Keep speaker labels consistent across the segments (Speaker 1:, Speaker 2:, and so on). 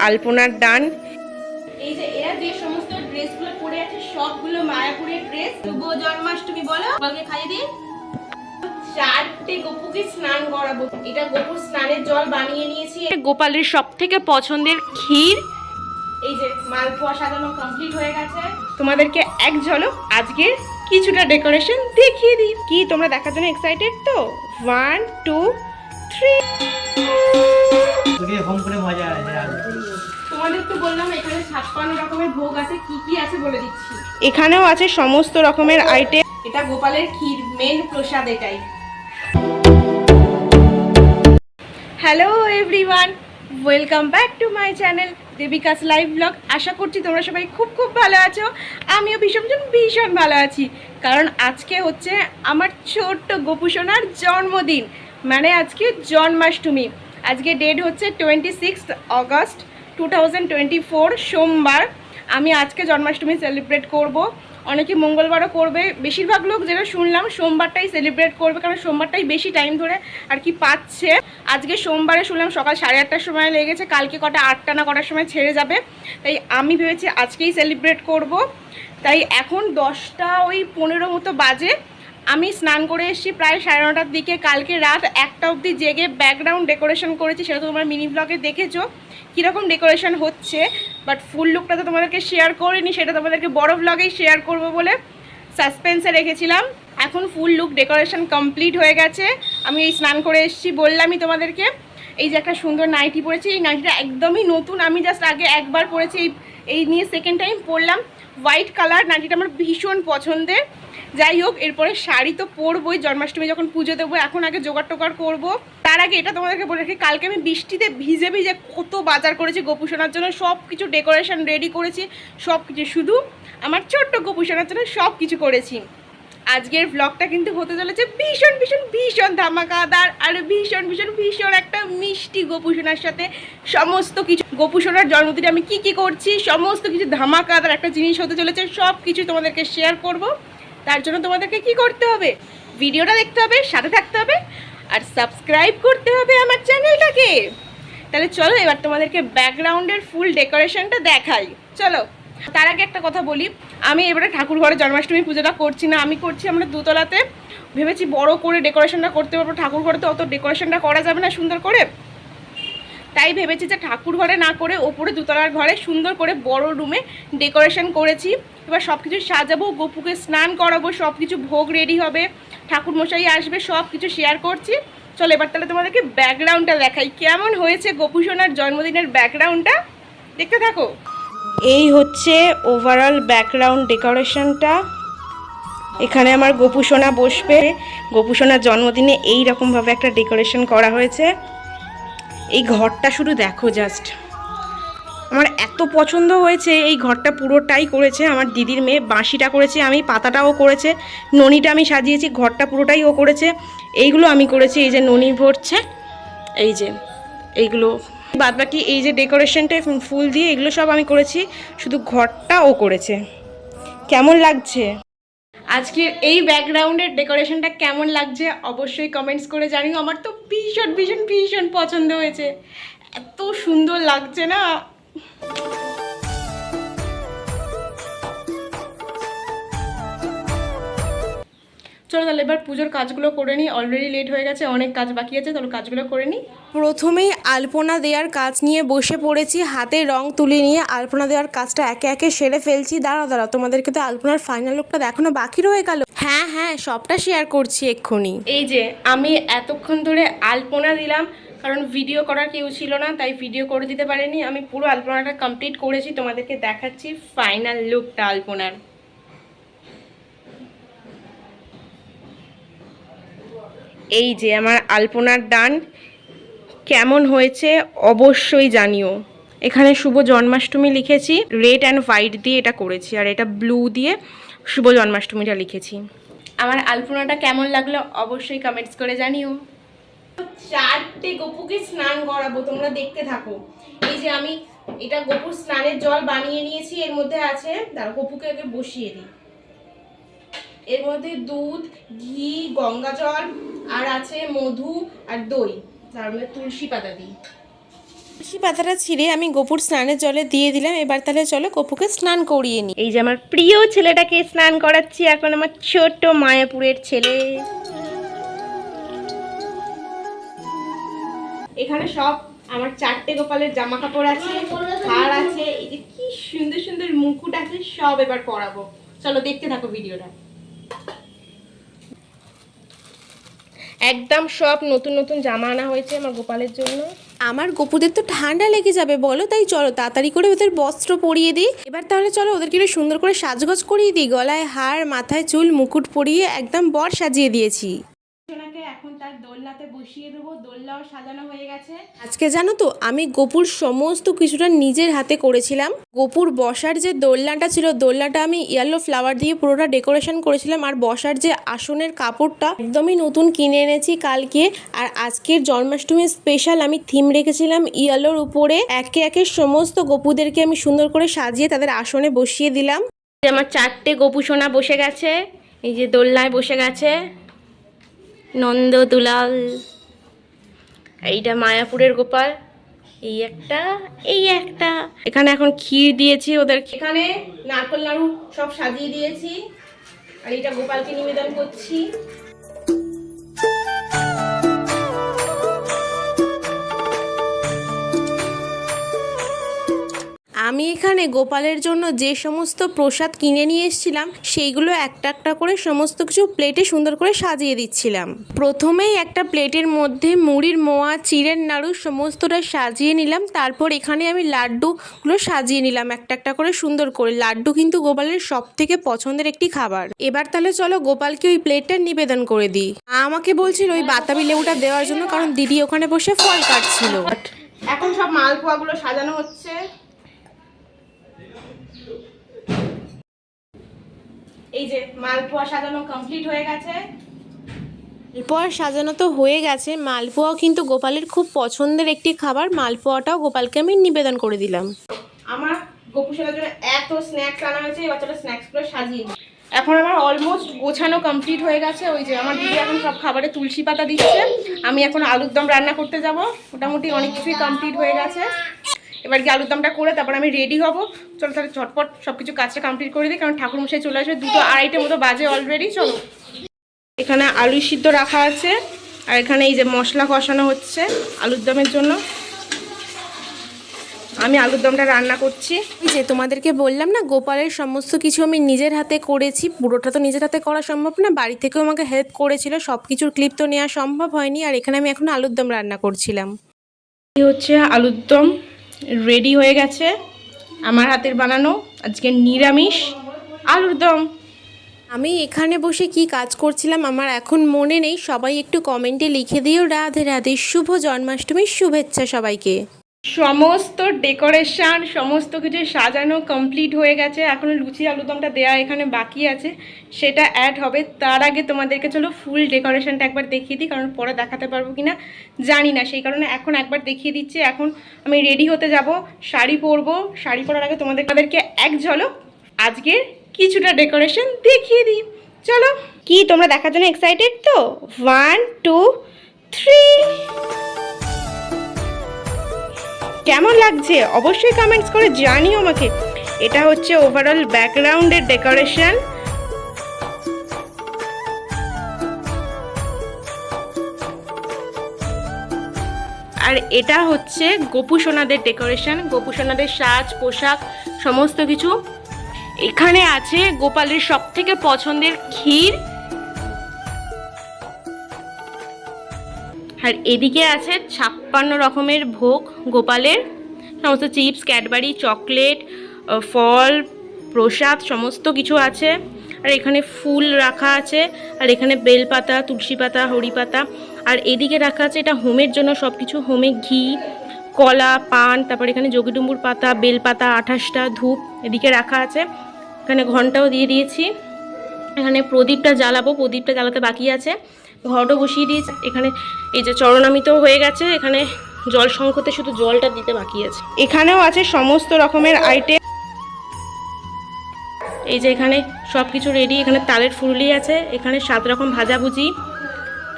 Speaker 1: আলপনার ডান।
Speaker 2: এই যে এরা যে সমস্ত ড্রেসগুলো পরে আছে সবগুলো মায়াপুরের ড্রেস। শুভ জন্মাষ্টমী বলো, বলকে খাইয়ে দিই। 4টে গোপুকে স্নান করাবো। এটা গোপুর স্নানের জল বানিয়ে নিয়েছি।
Speaker 1: গোপালের সব থেকে পছন্দের ক্ষীর।
Speaker 2: এই যে মালপোয়া সাজানো কমপ্লিট হয়ে গেছে।
Speaker 1: তোমাদেরকে এক ঝলক আজকের কিছুটা ডেকোরেশন দেখিয়ে দিই। কি তোমরা দেখার জন্য এক্সাইটেড তো? 1 2 3।
Speaker 3: হোম করে মজা আছে।
Speaker 2: তোমাদের তো বললাম এখানে 56 রকমের ভোগ আছে, কি কি আছে বলে দিচ্ছি।
Speaker 1: এখানেও আছে সমস্ত রকমের আইটেম।
Speaker 2: এটা গোপালের ক্ষীর, মেন প্রসাদ এটাই।
Speaker 1: Hello everyone, welcome back to my channel Debika's live blog. আশা করছি তোমরা সবাই খুব খুব ভালো আছো। আমিও ভীষণ ভালো আছি, কারণ আজকে হচ্ছে আমার ছোট্ট গোপুসোনার জন্মদিন, মানে আজকে জন্মাষ্টমী। আজকে ডেট হচ্ছে 26 অগস্ট 2024, সোমবার। আমি আজকে জন্মাষ্টমী সেলিব্রেট করব। অনেকে মঙ্গলবারও করবে, বেশিরভাগ লোক যেটা শুনলাম সোমবারটাই সেলিব্রেট করবে, কারণ সোমবারটাই বেশি টাইম ধরে আর কি পাচ্ছে। আজকে সোমবারে শুনলাম সকাল 8:30টার সময় লেগেছে, কালকে কটা 8টা না কটার সময় ছেড়ে যাবে। তাই আমি ভেবেছি আজকেই সেলিব্রেট করব। তাই এখন 10টা ওই 15 মতো বাজে। আমি স্নান করে এসেছি প্রায় 9:30টার দিকে। কালকে রাত 1টা অবধি জেগে ব্যাকগ্রাউন্ড ডেকোরেশন করেছি, সেটা তো তোমরা মিনি ব্লগে দেখেছো কীরকম ডেকোরেশন হচ্ছে। বাট ফুল লুকটা তো তোমাদেরকে শেয়ার করিনি, সেটা তোমাদেরকে বড় ব্লগেই শেয়ার করব বলে সাসপেন্সে রেখেছিলাম। এখন ফুল লুক ডেকোরেশন কমপ্লিট হয়ে গেছে। আমি এই স্নান করে এসেছি, বললামই তোমাদেরকে। এই যে একটা সুন্দর নাইটি পরেছি, এই নাইটিটা একদমই নতুন, আমি জাস্ট আগে একবার পরেছি, এই নিয়ে সেকেন্ড টাইম পরলাম। হোয়াইট কালার নাইটিটা আমার ভীষণ পছন্দের। যাই হোক, এরপরে শাড়ি তো পরবোই, জন্মাষ্টমী যখন পুজো দেবো। এখন আগে জোগাড় টোগাড় করবো। তার আগে এটা তোমাদেরকে বলে রাখি, কালকে আমি বৃষ্টিতে ভিজে ভিজে কত বাজার করেছি গোপুসোনার জন্য। সব কিছু ডেকোরেশন রেডি করেছি, সব কিছু, শুধু আমার ছোট্ট গোপুসোনার জন্য সব কিছু করেছি। আজকের ব্লগটা কিন্তু হতে চলেছে ভীষণ ধামাকাদার আর ভীষণ একটা মিষ্টি গোপুসোনার সাথে। সমস্ত কিছু গোপুসোনার জন্মদিনে আমি কি করছি, সমস্ত কিছু ধামাকাদার একটা জিনিস হতে চলেছে। সব কিছু তোমাদেরকে শেয়ার করব। তার জন্য তোমাদেরকে কি করতে হবে, ভিডিওটা দেখতে হবে, সাথে থাকতে হবে আর সাবস্ক্রাইব করতে হবে আমার চ্যানেলটাকে। তাহলে চলো এবার তোমাদেরকে ব্যাকগ্রাউন্ডের ফুল ডেকোরেশনটা দেখাই। চলো, তার আগে একটা কথা বলি, আমি এবারে ঠাকুর ঘরে জন্মাষ্টমী পুজোটা করছি না, আমি করছি আমরা দোতলাতে। ভেবেছি বড় করে ডেকোরেশনটা করতে পারবো, ঠাকুর ঘরে তো অত ডেকোরেশনটা করা যাবে না সুন্দর করে। তাই ভেবেছি যে ঠাকুর ঘরে না করে ওপরে দোতলার ঘরে সুন্দর করে বড় রুমে ডেকোরেশন করেছি। এবার সব কিছু সাজাবো, গোপুকে স্নান করাবো, সব কিছু ভোগ রেডি হবে, ঠাকুর মশাই আসবে, সব কিছু শেয়ার করছি। চলো এবার তাহলে তোমাদেরকে ব্যাকগ্রাউন্ডটা দেখাই, কেমন হয়েছে গোপুসোনার জন্মদিনের ব্যাকগ্রাউন্ডটা, দেখতে থাকো। এই হচ্ছে ওভারঅল ব্যাকগ্রাউন্ড ডেকোরেশনটা। এখানে আমার গোপুসোনা বসবে। গোপুসোনার জন্মদিনে এই রকমভাবে একটা ডেকোরেশন করা হয়েছে। এই ঘরটা শুধু দেখো, জাস্ট আমার এত পছন্দ হয়েছে। এই ঘরটা পুরোটাই করেছে আমার দিদির মেয়ে, বাঁশিটা করেছে আমি, পাতাটাও করেছে, ননিটা আমি সাজিয়েছি, ঘরটা পুরোটাই ও করেছে। এইগুলো আমি করেছি, এই যে ননি ভরছে, এই যে এইগুলো বাদবাকি এই যে ডেকোরেশনটা ফুল দিয়ে, এগুলো সব আমি করেছি, শুধু ঘরটা ও করেছে। কেমন লাগছে আজকের এই ব্যাকগ্রাউন্ডের ডেকোরেশনটা, কেমন লাগছে অবশ্যই কমেন্টস করে জানিও। আমার তো ভীষণ পছন্দ হয়েছে, এত সুন্দর লাগছে না। চলো তাহলে এবার পুজোর কাজগুলো করে নিই, অলরেডি লেট হয়ে গেছে, অনেক কাজ বাকি আছে, তাহলে কাজগুলো করে নিই। প্রথমেই আলপনা দেওয়ার কাজ নিয়ে বসে পড়েছি, হাতে রং তুলে নিয়ে আলপনা দেওয়ার কাজটা একে একে সেরে ফেলছি। দাঁড়াও তোমাদেরকে তো আলপনার ফাইনাল লুকটা দেখানো বাকি রয়ে গেল। হ্যাঁ সবটা শেয়ার করছি এক্ষুনি। এই যে আমি এতক্ষণ ধরে আলপনা দিলাম, কারণ ভিডিও করার কেউ ছিল না, তাই ভিডিও করে দিতে পারিনি। আমি পুরো আলপনাটা কমপ্লিট করেছি, তোমাদেরকে দেখাচ্ছি ফাইনাল লুকটা আলপনার। এই যে আমার আলপনার ডান, কেমন হয়েছে অবশ্যই জানিও। এখানে শুভ জন্মাষ্টমী লিখেছি, রেড অ্যান্ড হোয়াইট দিয়ে এটা করেছি, আর এটা ব্লু দিয়ে শুভ জন্মাষ্টমীটা লিখেছি। আমার আলপনাটা কেমন লাগলো অবশ্যই কমেন্টস করে জানিও। 4টে গোপুকে স্নান করাবো, তোমরা দেখতে থাকো। এই যে আমি এটা গোপুর স্নানের জল বানিয়ে নিয়েছি, এর মধ্যে আছে, দাঁড়া গোপুকে আগে বসিয়ে দিই। এর মধ্যে দুধ, ঘি, গঙ্গা জল আর আছে মধু আর দই, তার মধ্যে তুলসী পাতা দিই।
Speaker 2: তুলসী পাতাটা ছিঁড়ে আমি গোপুর স্নানের জলে দিয়ে দিলাম। এবার তাহলে চলো গোপুকে স্নান করিয়ে নিই। এই যে আমার প্রিয় ছেলেটাকে স্নান করাচ্ছি এখন, আমার ছোট্ট মায়াপুরের ছেলে। এখানে সব আমার 4টে গোপালের জামা কাপড় আছে, হার আছে, এই যে কি সুন্দর সুন্দর মুকুট আছে, সব এবার পরাবো। চলো দেখতে থাকো ভিডিওটা। একদম সব নতুন নতুন জামা আনা হয়েছে আমার গোপালের জন্য। আমার গোপুদের তো ঠান্ডা লেগে যাবে বলো, তাই চলো তাড়াতাড়ি করে ওদের বস্ত্র পরিয়ে দিই। এবার তাহলে চলো ওদেরকে একটু সুন্দর করে সাজগোজ করিয়ে দিই। গলায় হার, মাথায় চুল, মুকুট পরিয়ে একদম বর সাজিয়ে দিয়েছি। এখন তার দোলনাতে বসিয়ে দেবো, দোলনাও সাজানো হয়ে গেছে। আজকে জানো তো আমি গোপুর সমস্ত কিছুটা নিজের হাতে করেছিলাম। গোপুর বসার যে দোলনাটা ছিল, দোলনাটা আমি ইয়েলো ফ্লাওয়ার দিয়ে পুরোটা ডেকোরেশন করেছিলাম। আর বসার যে আসনের কাপড়টা একদমই নতুন কিনে এনেছি কালকে। আর আজকের জন্মাষ্টমীর স্পেশাল আমি থিম রেখেছিলাম ইয়েলোর উপরে। একে একে সমস্ত গোপুদেরকে আমি সুন্দর করে সাজিয়ে তাদের আসনে বসিয়ে দিলাম। আমার 4টে গোপু সোনা বসে গেছে, এই যে দোলনায় বসে গেছে নন্দ দুলাল। এইটা মায়াপুরের গোপাল, এই একটা, এই একটা। এখানে এখন ক্ষীর দিয়েছি ওদের, এখানে নারকেল নাড়ু সব সাজিয়ে দিয়েছি। আর এটা গোপালকে নিবেদন করছি। আমি এখানে গোপালের জন্য যে সমস্ত প্রসাদ কিনে নিয়ে এসেছিলাম সেইগুলো একটা একটা করে সমস্ত কিছু প্লেটে সুন্দর করে সাজিয়ে দিচ্ছিলাম। প্রথমেই একটা প্লেটের মধ্যে মুড়ির মোয়া, চিড়ের নাড়ু সমস্তটা সাজিয়ে নিলাম। তারপর এখানে আমি লাড্ডুগুলো সাজিয়ে নিলাম একটা একটা করে সুন্দর করে। লাড্ডু কিন্তু গোপালের সব থেকে পছন্দের একটি খাবার। এবার তাহলে চলো গোপালকে ওই প্লেটটা নিবেদন করে দিই। আমাকে বলছিল ওই বাতাবি লেবুটা দেওয়ার জন্য, কারণ দিদি ওখানে বসে ফল কাটছিল। এখন সব মালপোয়াগুলো সাজানো হচ্ছে। এই যে মালপোয়া সাজানো কমপ্লিট হয়ে গেছে। মালপোয়া সাজানো তো হয়ে গেছে। মালপোয়াও কিন্তু গোপালের খুব পছন্দের একটি খাবার। মালপোয়াটাও গোপালকে আমি নিবেদন করে দিলাম। আমার গোপুসোনার জন্য এত স্ন্যাক্স আনা হয়েছে, এবার চলো স্ন্যাক্সগুলো সাজিয়ে নিই। এখন আমার অলমোস্ট গোছানো কমপ্লিট হয়ে গেছে। ওই যে আমার দিদি এখন সব খাবারে তুলসী পাতা দিচ্ছে। আমি এখন আলুর দম রান্না করতে যাব। মোটামুটি অনেক কিছুই কমপ্লিট হয়ে গেছে। এবার কি আলুর দমটা করে তারপর আমি রেডি হব। চলো তাহলে ঝটপট সব কিছু কাজটা কমপ্লিট করে দিই, কারণ ঠাকুরমশাই চলে আসবে। 2টো 2:30 মতো বাজে অলরেডি। চলো, এখানে আলু সিদ্ধ রাখা আছে, আর এখানে এই যে মশলা কষানো হচ্ছে আলুর দমের জন্য। আমি আলুর দমটা রান্না করছি। এই যে তোমাদেরকে বললাম না গোপালের সমস্ত কিছু আমি নিজের হাতে করেছি। পুরোটা তো নিজের হাতে করা সম্ভব না, বাড়ি থেকেও আমাকে হেল্প করেছিল। সব কিছুর ক্লিপ তো নেওয়া সম্ভব হয়নি। আর এখানে আমি এখন আলুর দম রান্না করছিলাম। এই হচ্ছে আলুর দম রেডি হয়ে গেছে, আমার হাতের বানানো আজকে নিরামিষ আলুর দম। আমি এখানে বসে কি কাজ করছিলাম আমার এখন মনে নেই। সবাই একটু কমেন্টে লিখে দিও রাধে রাধে, শুভ জন্মাষ্টমীর শুভেচ্ছা সবাইকে। সমস্ত ডেকোরেশন সমস্ত কিছু সাজানো কমপ্লিট হয়ে গেছে। এখন লুচি আলুদমটা দেয়া এখানে বাকি আছে, সেটা অ্যাড হবে। তার আগে তোমাদেরকে চলো ফুল ডেকোরেশনটা একবার দেখিয়ে দিই, কারণ পরে দেখাতে পারবো কিনা জানি না, সেই কারণে এখন একবার দেখিয়ে দিচ্ছি। এখন আমি রেডি হতে যাব, শাড়ি পরবো। শাড়ি পরার আগে তোমাদেরকে এক ঝলক আজকের কিছুটা ডেকোরেশন দেখিয়ে দিই। চলো, কি তোমরা দেখার জন্য এক্সাইটেড তো? 1 2 3। কেমন লাগছে অবশ্যই কমেন্টস করে জানিও আমাকে। এটা হচ্ছে ওভারঅল ব্যাকগ্রাউন্ডের ডেকোরেশন। আর এটা হচ্ছে গোপু সোনাদের ডেকোরেশন, গোপু সোনাদের সাজ পোশাক সমস্ত কিছু। এখানে আছে গোপালের সব থেকে পছন্দের ক্ষীর, আর এদিকে আছে 56 রকমের ভোগ গোপালের, সমস্ত চিপস, ক্যাডবারি, চকলেট, ফল, প্রসাদ সমস্ত কিছু আছে। আর এখানে ফুল রাখা আছে, আর এখানে বেলপাতা, তুলসী পাতা, হরি পাতা। আর এদিকে রাখা আছে এটা হোমের জন্য সব কিছু, হোমে ঘি, কলা, পান, তারপর এখানে যোগীডুম্বুর পাতা, বেলপাতা, 28টা ধূপ এদিকে রাখা আছে। এখানে ঘন্টাও দিয়ে দিয়েছি। এখানে প্রদীপটা জ্বালাবো, প্রদীপটা জ্বালাতে বাকি আছে। ঘটও বসিয়ে দিয়েছি। এখানে এই যে চরণামিতও হয়ে গেছে। এখানে জল সংকটে শুধু জলটা দিতে বাকি আছে। এখানেও আছে সমস্ত রকমের আইটেম। এই যে এখানে সব কিছু রেডি। এখানে তালের ফুললি আছে, এখানে 7 রকম ভাজাভুজি,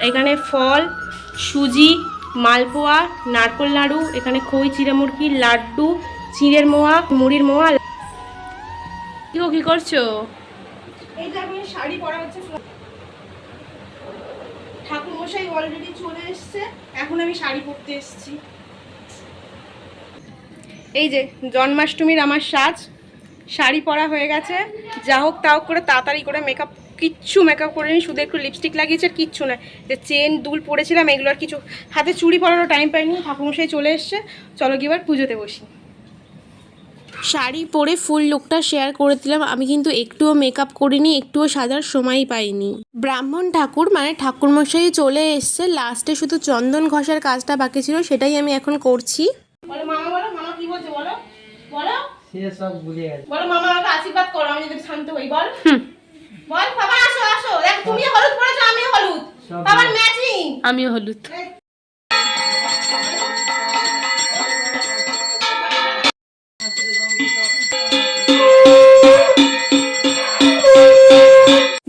Speaker 2: এখানে ফল, সুজি, মালপোয়া, নারকোল নাড়ু, এখানে খই চিড়ে-মুড়কি, লাড্ডু, চিড়ের মোয়া, মুড়ির মোয়া। কি করছো?
Speaker 1: এই যে আমি শাড়ি পরা হচ্ছে, ঠাকুর মশাই অলরেডি চলে এসছে, এখন আমি শাড়ি পরতে এসেছি। এই যে জন্মাষ্টমীর আমার সাজ, শাড়ি পরা হয়ে গেছে। যা হোক তা হোক করে তাড়াতাড়ি করে কিচ্ছু মেকআপ করিনি, শুধু একটু লিপস্টিক লাগিয়েছে আর কিচ্ছু না। যে চেন দুল পরেছিলাম এগুলো আর কিছু, হাতে চুড়ি পরানোর টাইম পাইনি। ঠাকুরমশাই চলে এসছে, চলো কি এবার পুজোতে বসি।
Speaker 2: শাড়ি পরে ফুল লুকটা শেয়ার করে দিলাম। আমি কিন্তু একটুও মেকআপ করিনি, একটুও সাজার সময়ই পাইনি। ব্রাহ্মণ ঠাকুর মানে ঠাকুরমশাই চলে এসছে, লাস্টে শুধু চন্দন ঘষার কাজটা বাকি ছিল, সেটাই আমি এখন করছি।
Speaker 1: বলো মামা, বলো মামা কি বলছে, বলো বলো।
Speaker 3: সে সব ভুলে গেছে।
Speaker 1: বলো মামা আমাকে আশীর্বাদ করো, আমি যদি শান্ত হই। বল বল বাবা, আসো আসো, দেখ তুমি হলুদ পরেছো, আমিও হলুদ, বাবার ম্যাচিং।
Speaker 2: আমিও হলুদ।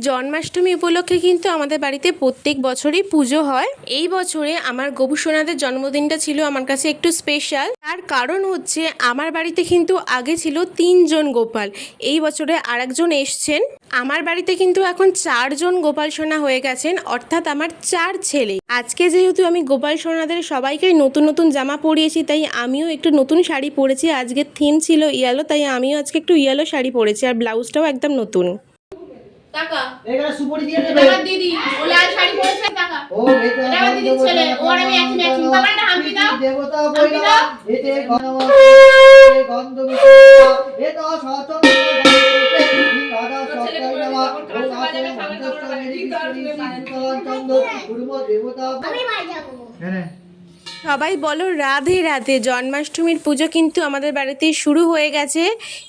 Speaker 2: জন্মাষ্টমী উপলক্ষে কিন্তু আমাদের বাড়িতে প্রত্যেক বছরই পুজো হয়। এই বছরে আমার গবু সোনাদের জন্মদিনটা ছিল আমার কাছে একটু স্পেশাল। তার কারণ হচ্ছে আমার বাড়িতে কিন্তু আগে ছিল 3 জন গোপাল, এই বছরে আরেকজন এসছেন। আমার বাড়িতে কিন্তু এখন 4 জন গোপাল সোনা হয়ে গেছেন, অর্থাৎ আমার 4 ছেলে। আজকে যেহেতু আমি গোপাল সোনাদের সবাইকে নতুন নতুন জামা পরিয়েছি, তাই আমিও একটু নতুন শাড়ি পরেছি। আজকের থিম ছিল ইয়েলো, তাই আমিও আজকে একটু ইয়েলো শাড়ি পরেছি, আর ব্লাউজটাও একদম নতুন।
Speaker 1: টাকা
Speaker 3: এখানে সুপুরি দিয়ে দেবে।
Speaker 1: টাকা দিদি, ও লাল শাড়ি পরেছে, টাকা
Speaker 3: ও এটা
Speaker 1: টাকা দিদি ছেলে, ওর আমি একই ম্যাচিং। বাবাটা হাম্পি দাও,
Speaker 3: দেবতা
Speaker 1: হাম্পি
Speaker 3: বইলা
Speaker 1: দাও।
Speaker 3: এতে গন্ধ মিশা এটা সচন দাদা সকাই নামা ও আছে মন্ত্রস্বামী চন্দ্র গুরুম দেবতা আমি মাই যাব। হ্যাঁ
Speaker 2: সবাই বলো রাধে রাধে। জন্মাষ্টমীর পুজো কিন্তু আমাদের বাড়িতে শুরু হয়ে গেছে।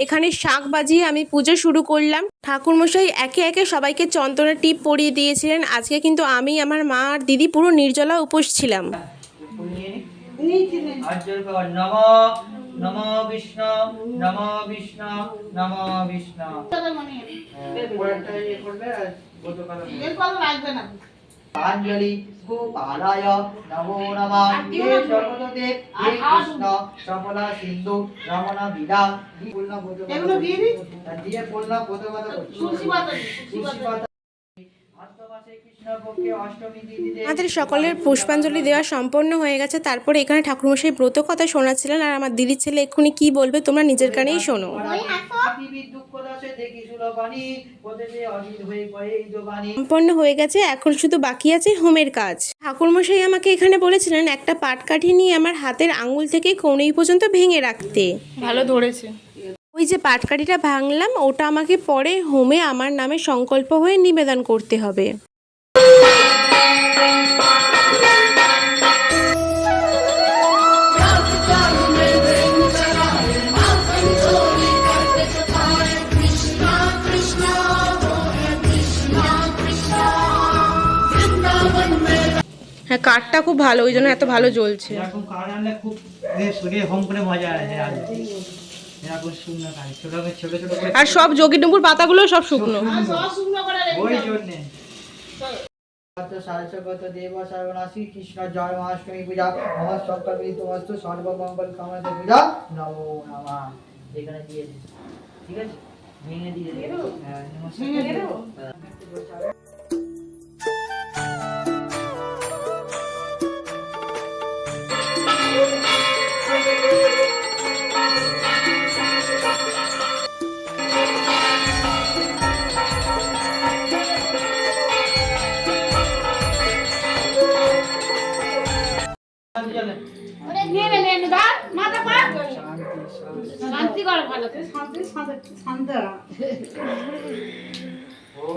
Speaker 2: এখানে শাঁখ বাজিয়ে আমি পুজো শুরু করলাম। ঠাকুরমশাই একে একে সবাইকে চন্দনের টিপ পরিয়ে দিয়েছিলেন। আজকে কিন্তু আমি, আমার মা আর দিদি পুরো নির্জলা উপোস ছিলাম।
Speaker 3: নম বিষ্ণু নম বিষ্ণু নম বিষ্ণু আঞ্জলি গোপালায় নমো নমঃ হে জগন্নাথে হে কৃষ্ণ সফলা সিন্ধু রমণ বিদা পূর্ণ বোধ এগুলো দিয়ে দি দিয়ে পূর্ণ বোধ কথা তুলসী পাতা
Speaker 2: আমাদের সকলের পুষ্পাঞ্জলি দেওয়া সম্পন্ন হয়ে গেছে। তারপরে এখানে ঠাকুরমশাই ব্রত কথা শোনাচ্ছিলেন, আর আমার দিদির ছেলে এক্ষুনি কি বলবে তোমরা নিজের কানেই শোনো। সম্পন্ন হয়ে গেছে, এখন শুধু বাকি আছে হোমের কাজ। ঠাকুরমশাই আমাকে এখানে বলেছিলেন একটা পাটকাঠি নিয়ে আমার হাতের আঙুল থেকে কনুই পর্যন্ত ভেঙে রাখতে।
Speaker 1: ভালো ধরেছে।
Speaker 2: ওই যে পাটকাঠিটা ভাঙলাম, ওটা আমাকে পরে হোমে আমার নামে সংকল্প হয়ে নিবেদন করতে হবে।
Speaker 1: হ্যাঁ, কাঠটা খুব ভালো, ওই জন্য এত ভালো জ্বলছে।
Speaker 3: এরকম কাঠ আনলে খুব শরীরে হোম করে মজা আসে। এরকম শুকনো কাঠ ছোট ছোট ছোট
Speaker 1: আর সব যোগীডুম্বুর পাতাগুলো সব শুকনো।
Speaker 3: ওই জন্যে সারস্বত দেব সর্বনাশী কৃষ্ণ জন্মাষ্টমী পূজা আমার সংকল্পিত বস্তু সর্বমঙ্গল কামনা পূজা নমো নমঃ। এখানে দিয়ে দিই, ঠিক আছে? ভেঙে দিয়ে দিই। হ্যাঁ, নমস্কার।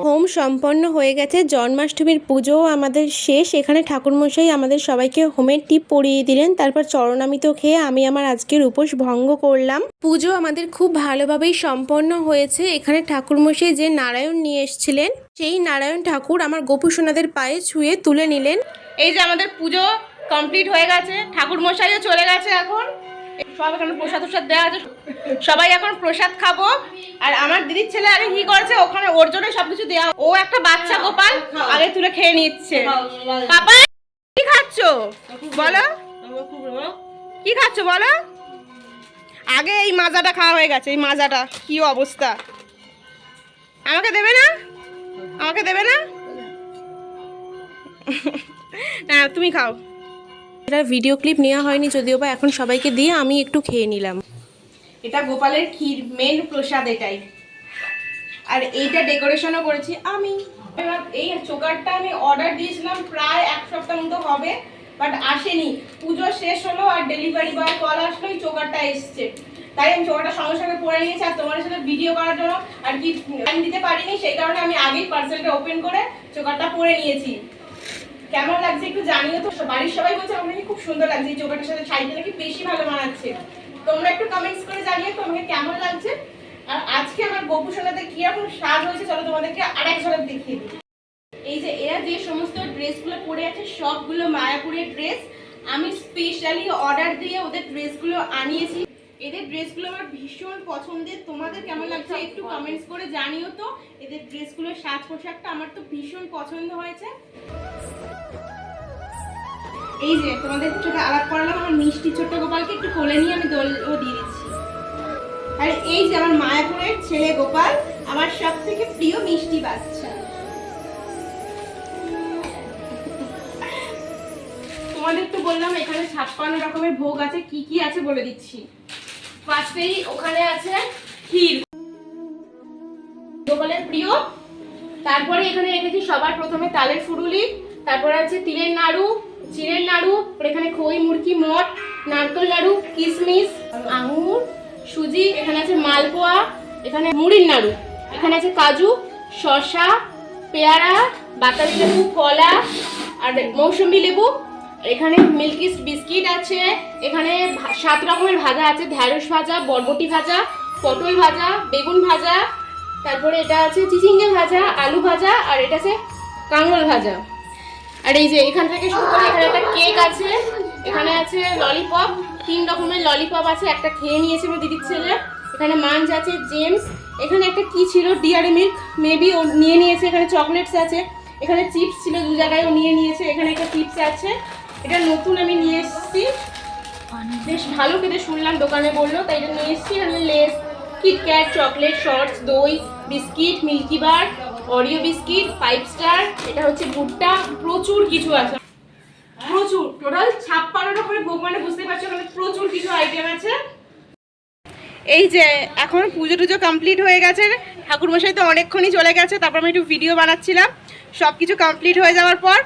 Speaker 2: হোম সম্পন্ন হয়ে গেছে, জন্মাষ্টমীর পুজোও আমাদের শেষ। এখানে ঠাকুরমশাই আমাদের সবাইকে হোমের টিপ পরিয়ে দিলেন, তারপর চরণামৃত খেয়ে আমি আমার আজকের উপোস ভঙ্গ করলাম। পুজো আমাদের খুব ভালোভাবেই সম্পন্ন হয়েছে। এখানে ঠাকুরমশাই যে নারায়ণ নিয়ে এসেছিলেন, সেই নারায়ণ ঠাকুর আমার গোপু সোনাদের পায়ে ছুঁয়ে তুলে নিলেন।
Speaker 1: এই যে আমাদের পুজো কমপ্লিট হয়ে গেছে, ঠাকুর মশাইও চলে গেছে। এখন সব এখানে প্রসাদ দেওয়া আছে, সবাই এখন প্রসাদ খাবো। আর আমার দিদির ছেলে আরে কি করেছে, ওখানে ওর জন্য সবকিছু দেওয়া। ও একটা বাচ্চা গোপাল আগে তুলে খেয়ে নিচ্ছে। পাপা কি খাচ্ছ? খাচ্ছো বলো, কি খাচ্ছো বলো? আগে এই মাজাটা খাওয়া হয়ে গেছে, এই মাজাটা কি অবস্থা। আমাকে দেবে না, আমাকে দেবে না? না তুমি খাও।
Speaker 2: এটা ভিডিও ক্লিপ নেওয়া হয়নি যদিও বা, এখন সবাইকে দিয়ে আমি একটু খেয়ে নিলাম।
Speaker 1: এটা গোপালের ক্ষীর, মেন প্রসাদ এটাই। আর এইটা ডেকোরেশনও করেছি আমি। এবার এই চোকারটা আমি অর্ডার দিয়েছিলাম প্রায় 1 সপ্তাহ মতো হবে, বাট আসেনি। পুজো শেষ হলো আর ডেলিভারি বয় কল আসলো, এই চোকারটা এসছে। তাই আমি চোকারটা সঙ্গে সঙ্গে পরে নিয়েছি, আর তোমার সাথে ভিডিও করার জন্য আর কি টাইম দিতে পারিনি, সেই কারণে আমি আগেই পার্সেলটা ওপেন করে চোকারটা পরে নিয়েছি। কেমন লাগছে একটু জানিও তো। বাড়ির সবাই বলছে আমার নাকি খুব সুন্দর লাগছে, এই চোকারটার সাথে শাড়িটা নাকি বেশি ভালো মানাচ্ছে। তোমরা একটু কমেন্টস করে জানিও তোমাকে কেমন লাগছে। আর আজকে আমার গোপু সোনাতে কি রকম সাজ হয়েছে চলো তোমাদেরকে আরেক ঝলক দেখিয়ে দিই। এই যে এরা যে সমস্ত ড্রেসগুলো পরে আছে সবগুলো মায়াপুরের ড্রেস। আমি স্পেশালি অর্ডার দিয়ে ওদের ড্রেসগুলো আনিয়েছি। এদের ড্রেসগুলো আমার ভীষণ পছন্দের। তোমাদের কেমন লাগছে একটু কমেন্টস করে জানিও তো। এদের ড্রেসগুলোর সাজ পোশাকটা আমার তো ভীষণ পছন্দ হয়েছে। এই যে তোমাদের সাথে আলাপ করালাম, আমার মিষ্টি ছোট্ট গোপালকে একটু কোলে নিয়ে আমি দোলও দিয়ে দিচ্ছি। আর এই যে আমার মায়াপুরের ছেলে গোপাল, আমার সব থেকে প্রিয় মিষ্টি বাচ্চা। তোমাদের তো বললাম এখানে 56 রকমের ভোগ আছে, কি কি আছে বলে দিচ্ছি। ফার্স্টেই ওখানে আছে ক্ষীর, গোপালের প্রিয়। তারপরে এখানে রেখেছি সবার প্রথমে তালের ফুরুলি, তারপরে আছে তিলের নাড়ু, চিড়ের নাড়ু, এখানে খই মুরকি মট, নারকেল নাড়ু, কিশমিশ, আঙুর, সুজি, এখানে আছে মালপোয়া, এখানে মুড়ির নাড়ু, এখানে আছে কাজু, শসা, পেয়ারা, বাতাবি লেবু, কলা আর মৌসুমী লেবু, এখানে মিল্কিস বিস্কিট আছে, এখানে 7 রকমের ভাজা আছে, ঢ্যাঁড়স ভাজা, বরবটি ভাজা, পটল ভাজা, বেগুন ভাজা, তারপরে এটা আছে চিচিঙ্গে ভাজা, আলু ভাজা, আর এটা আছে কাঁকরোল ভাজা। আর এই যে এখান থেকে শুরু করে এখানে একটা কেক আছে, এখানে আছে ললিপপ, 3 রকমের ললিপপ আছে, একটা খেয়ে নিয়েছে আমার দিদির ছেলে। এখানে মাঞ্চ আছে, জেমস, এখানে একটা কি ছিল ডিয়ারি মিল্ক, মেবি ও নিয়ে নিয়েছে। এখানে চকলেটস আছে, এখানে চিপস ছিল 2 জায়গায় ও নিয়ে নিয়েছে। এখানে একটা চিপস আছে, এটা নতুন আমি নিয়ে এসেছি, বেশ ভালো খেতে শুনলাম দোকানে বললো, তাই এটা নিয়ে এসেছি। এখানে লেস, কিটক্যাট, চকলেট, শর্টস, দই, বিস্কিট, মিল্কি বার, অরিও বিস্কিট, 5 স্টার, এটা হচ্ছে ভুট্টা, প্রচুর কিছু আছে, প্রচুর। টোটাল 56 রকমের ভোগ, মানে বুঝতে পারছো এখানে প্রচুর কিছু আইটেম আছে। এই যে এখন পুজো টুজো কমপ্লিট হয়ে গেছে, ঠাকুরমশাই তো অনেকক্ষণই চলে গেছে, তারপর আমি একটু ভিডিও বানাচ্ছিলাম। সব কিছু কমপ্লিট হয়ে যাওয়ার পর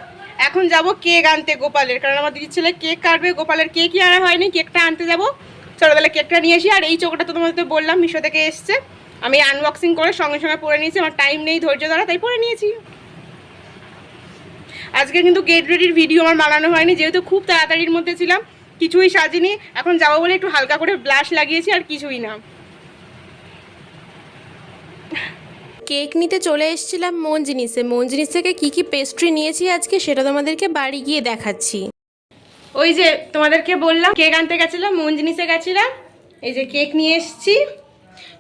Speaker 1: এখন যাব কেক আনতে গোপালের, কারণ আমার দিদির ছেলে কেক কাটবে। গোপালের কেকই আনা হয়নি, কেকটা আনতে যাব। চলো তাহলে কেকটা নিয়ে আসি। আর এই চোখটা তো তোমাদের বললাম মিশো থেকে এসছে, আমি আনবক্সিং করে সঙ্গে সঙ্গে পরে নিয়েছি, আমার টাইম নেই ধৈর্য ধরা, তাই পরে নিয়েছি। আজকে কিন্তু গেট রেডির ভিডিও আমার বানানো হয়নি, যেহেতু খুব তাড়াতাড়ির মধ্যে ছিলাম, কিছুই সাজিনি। এখন যাবো বলে একটু হালকা করে ব্লাশ লাগিয়েছি, আর কিছুই না।
Speaker 2: কেক নিতে চলে এসেছিলাম মন জিনিস থেকে কি কি পেস্ট্রি নিয়েছি আজকে সেটা তোমাদেরকে বাড়ি গিয়ে দেখাচ্ছি।
Speaker 1: ওই যে তোমাদেরকে বললাম কেক আনতে গেছিলাম, মন জিনিসে গেছিলাম। এই যে কেক নিয়ে এসেছি,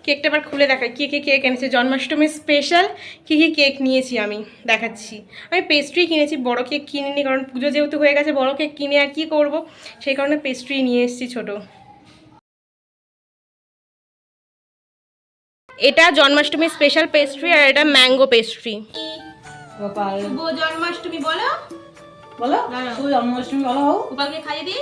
Speaker 1: কেকটা আবার খুলে দেখাই কে কে কেক এনেছে। জন্মাষ্টমীর স্পেশাল কী কী কেক নিয়েছি আমি দেখাচ্ছি। আমি পেস্ট্রি কিনেছি, বড় কেক কিনিনি, কারণ পুজো যেহেতু হয়ে গেছে বড় কেক কিনে আর কি করব, সেই কারণে পেস্ট্রি নিয়ে এসেছি ছোট। এটা জন্মাষ্টমীর স্পেশাল পেস্ট্রি, আর এটা ম্যাঙ্গো পেস্ট্রি।
Speaker 3: গোপাল
Speaker 1: শুভ জন্মাষ্টমী বলো,
Speaker 3: বলো শুভ জন্মাষ্টমী বলো,
Speaker 1: গোপালকে খাইয়ে দিই।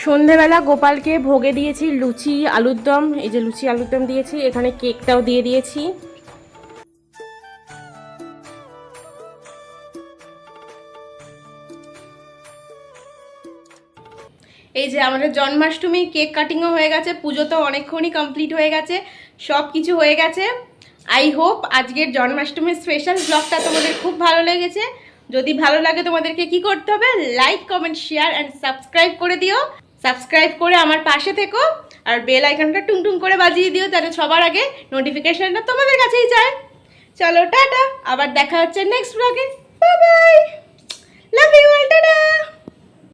Speaker 1: সন্ধেবেলা গোপালকে ভোগে দিয়েছি লুচি আলুর দম, এই যে লুচি আলুর দম দিয়েছি, এখানে কেকটাও দিয়ে দিয়েছি। এই যে আমাদের জন্মাষ্টমী কেক কাটিংও হয়ে গেছে, পুজো তো অনেকক্ষণই কমপ্লিট হয়ে গেছে, সব কিছু হয়ে গেছে। আই হোপ আজকের জন্মাষ্টমীর স্পেশাল ব্লগটা তোমাদের খুব ভালো লেগেছে। যদি ভালো লাগে তোমাদেরকে কি করতে হবে, like comment share and subscribe করে দিও। সাবস্ক্রাইব করে আমার পাশে থেকো, আর বেল আইকনটা টুংটুং করে বাজিয়ে দিও, যাতে সবার আগে নোটিফিকেশনটা তোমাদের কাছেই যায়। চলো টাটা, আবার দেখা হচ্ছে নেক্সট ব্লগে। Bye bye, love you all, tata.